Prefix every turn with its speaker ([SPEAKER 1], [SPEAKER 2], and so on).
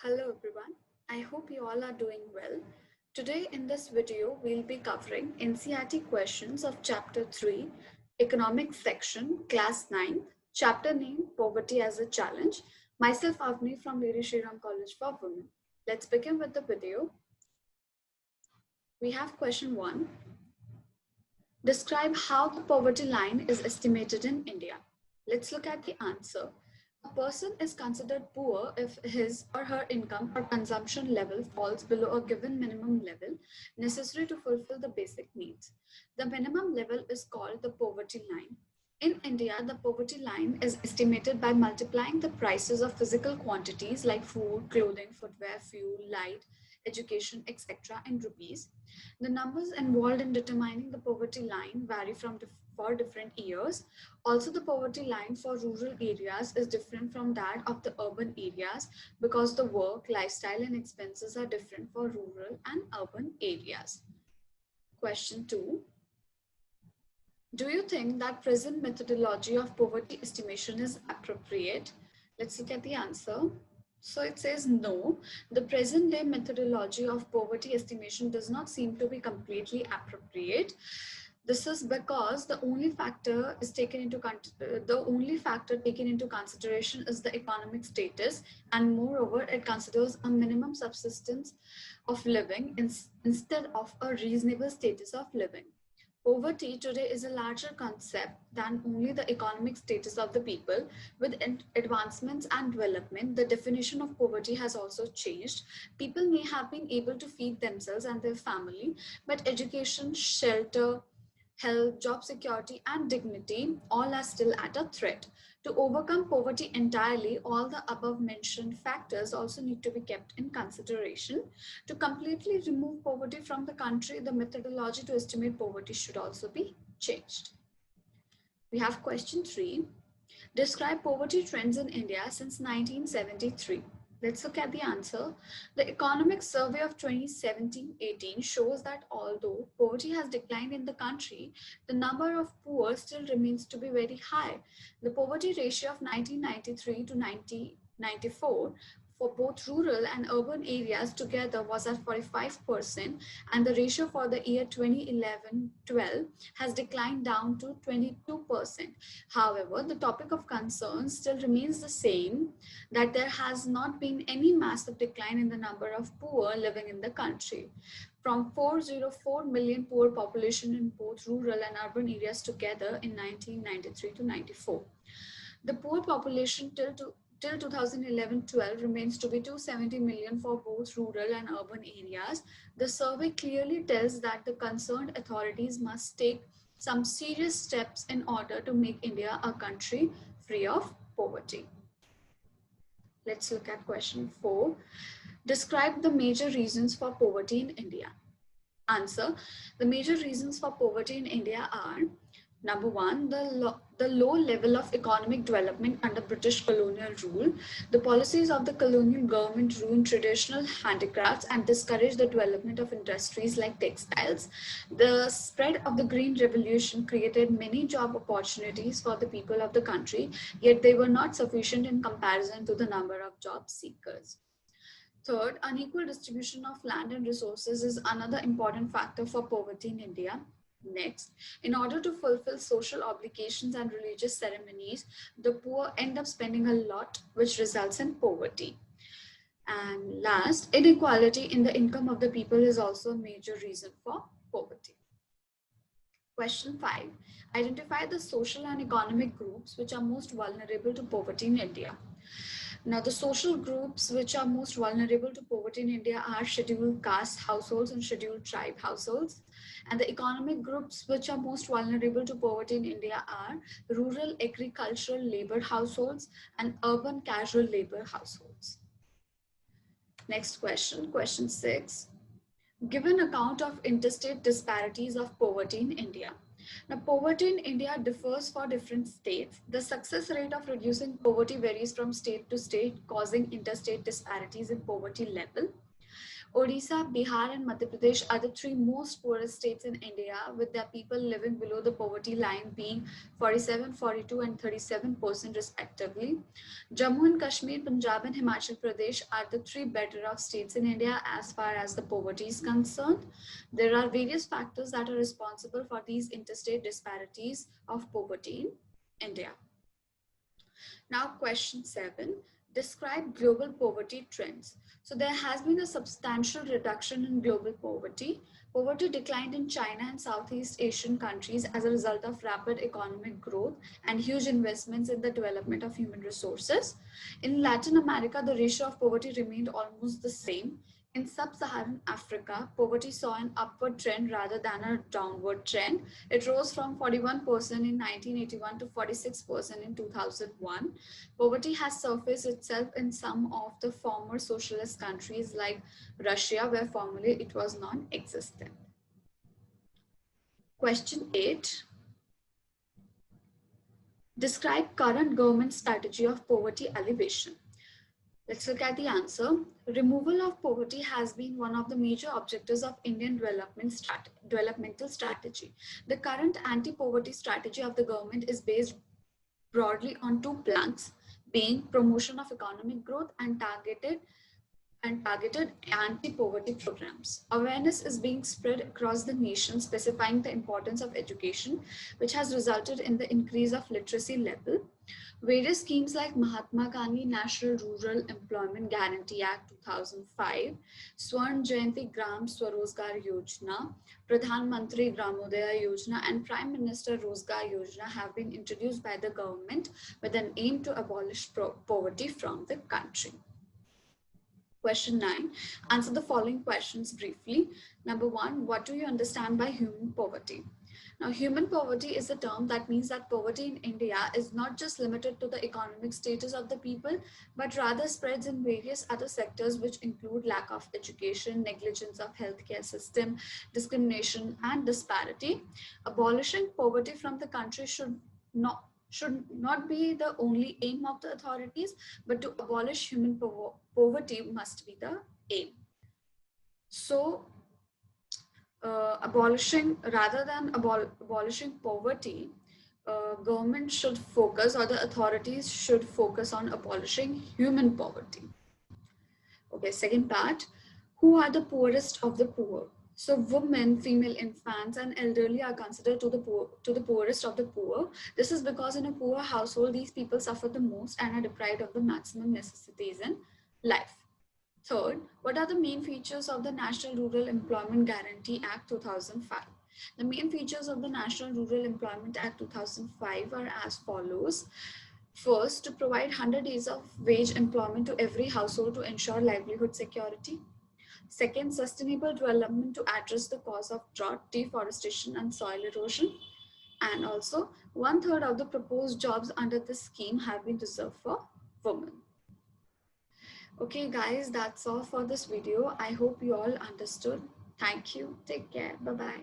[SPEAKER 1] Hello everyone, I hope you all are doing well. Today in this video, we'll be covering NCERT questions of Chapter 3, Economics section, Class 9, chapter name Poverty as a Challenge. Myself Avni from Lady Shriram College for Women. Let's begin with the video. We have question 1. Describe how the poverty line is estimated in India. Let's look at the answer. A person is considered poor if his or her income or consumption level falls below a given minimum level necessary to fulfill the basic needs. The minimum level is called the poverty line. In India, the poverty line is estimated by multiplying the prices of physical quantities like food, clothing, footwear, fuel, light, education, etc. in rupees. The numbers involved in determining the poverty line vary for different years. Also, the poverty line for rural areas is different from that of the urban areas because the work, lifestyle, and expenses are different for rural and urban areas. Question 2. Do you think that present methodology of poverty estimation is appropriate? Let's look at the answer. So it says no, the present day methodology of poverty estimation does not seem to be completely appropriate. This is because the only factor taken into consideration is the economic status, and moreover, it considers a minimum subsistence of living instead of a reasonable status of living. Poverty today is a larger concept than only the economic status of the people. With advancements and development, the definition of poverty has also changed. People may have been able to feed themselves and their family, but education, shelter, health, job security, and dignity all are still at a threat. To overcome poverty entirely, all the above mentioned factors also need to be kept in consideration. To completely remove poverty from the country, the methodology to estimate poverty should also be changed. We have question 3. Describe poverty trends in India since 1973. Let's look at the answer. The Economic Survey of 2017-18 shows that although poverty has declined in the country, the number of poor still remains to be very high. The poverty ratio of 1993 to 1994 for both rural and urban areas together was at 45%, and the ratio for the year 2011-12 has declined down to 22%. However, the topic of concern still remains the same, that there has not been any massive decline in the number of poor living in the country. From 404 million poor population in both rural and urban areas together in 1993 to 94. The poor population till 2011-12 remains to be 270 million for both rural and urban areas. The survey clearly tells that the concerned authorities must take some serious steps in order to make India a country free of poverty. Let's look at question 4. Describe the major reasons for poverty in India. Answer. The major reasons for poverty in India are: Number 1, the low level of economic development under British colonial rule. The policies of the colonial government ruined traditional handicrafts and discouraged the development of industries like textiles. The spread of the Green Revolution created many job opportunities for the people of the country, yet they were not sufficient in comparison to the number of job seekers. Third, unequal distribution of land and resources is another important factor for poverty in India. Next, in order to fulfill social obligations and religious ceremonies, the poor end up spending a lot, which results in poverty. And last, inequality in the income of the people is also a major reason for poverty. Question 5. Identify the social and economic groups which are most vulnerable to poverty in India. Now, the social groups which are most vulnerable to poverty in India are scheduled caste households and scheduled tribe households. And the economic groups which are most vulnerable to poverty in India are rural agricultural labor households and urban casual labor households. Next question, question 6. Give an account of interstate disparities of poverty in India. Now, poverty in India differs for different states. The success rate of reducing poverty varies from state to state, causing interstate disparities in poverty level. Odisha, Bihar, and Madhya Pradesh are the three most poorest states in India, with their people living below the poverty line being 47, 42, and 37% respectively. Jammu and Kashmir, Punjab, and Himachal Pradesh are the three better off states in India as far as the poverty is concerned. There are various factors that are responsible for these interstate disparities of poverty in India. Now, question 7. Describe global poverty trends. So there has been a substantial reduction in global poverty. Poverty declined in China and Southeast Asian countries as a result of rapid economic growth and huge investments in the development of human resources. In Latin America, the ratio of poverty remained almost the same. In sub-Saharan Africa, poverty saw an upward trend rather than a downward trend. It rose from 41% in 1981 to 46% in 2001. Poverty has surfaced itself in some of the former socialist countries like Russia, where formerly it was non-existent. Question 8. Describe current government strategy of poverty alleviation. Let's look at the answer. Removal of poverty has been one of the major objectives of Indian developmental strategy. The current anti-poverty strategy of the government is based broadly on two planks, being promotion of economic growth and targeted anti-poverty programs. Awareness is being spread across the nation, specifying the importance of education, which has resulted in the increase of literacy level. Various schemes like Mahatma Gandhi National Rural Employment Guarantee Act 2005, Swarn Jayanti Gram Swarozgar Yojana, Pradhan Mantri Gramodaya Yojana, and Prime Minister Rozgar Yojana have been introduced by the government with an aim to abolish poverty from the country. Question 9. Answer the following questions briefly. Number 1. What do you understand by human poverty? Now, human poverty is a term that means that poverty in India is not just limited to the economic status of the people, but rather spreads in various other sectors, which include lack of education, negligence of healthcare system, discrimination, and disparity. Abolishing poverty from the country should not be the only aim of the authorities, but to abolish human poverty must be the aim. So, rather than abolishing poverty, government should focus, or the authorities should focus on abolishing human poverty. Okay, second part, who are the poorest of the poor? So women, female infants, and elderly are considered to the poorest of the poor. This is because in a poor household, these people suffer the most and are deprived of the maximum necessities in life. Third, what are the main features of the National Rural Employment Guarantee Act 2005? The main features of the National Rural Employment Act 2005 are as follows. First, to provide 100 days of wage employment to every household to ensure livelihood security. Second, sustainable development to address the cause of drought, deforestation, and soil erosion. And also, 1/3 of the proposed jobs under this scheme have been reserved for women. Okay, guys, that's all for this video. I hope you all understood. Thank you. Take care. Bye-bye.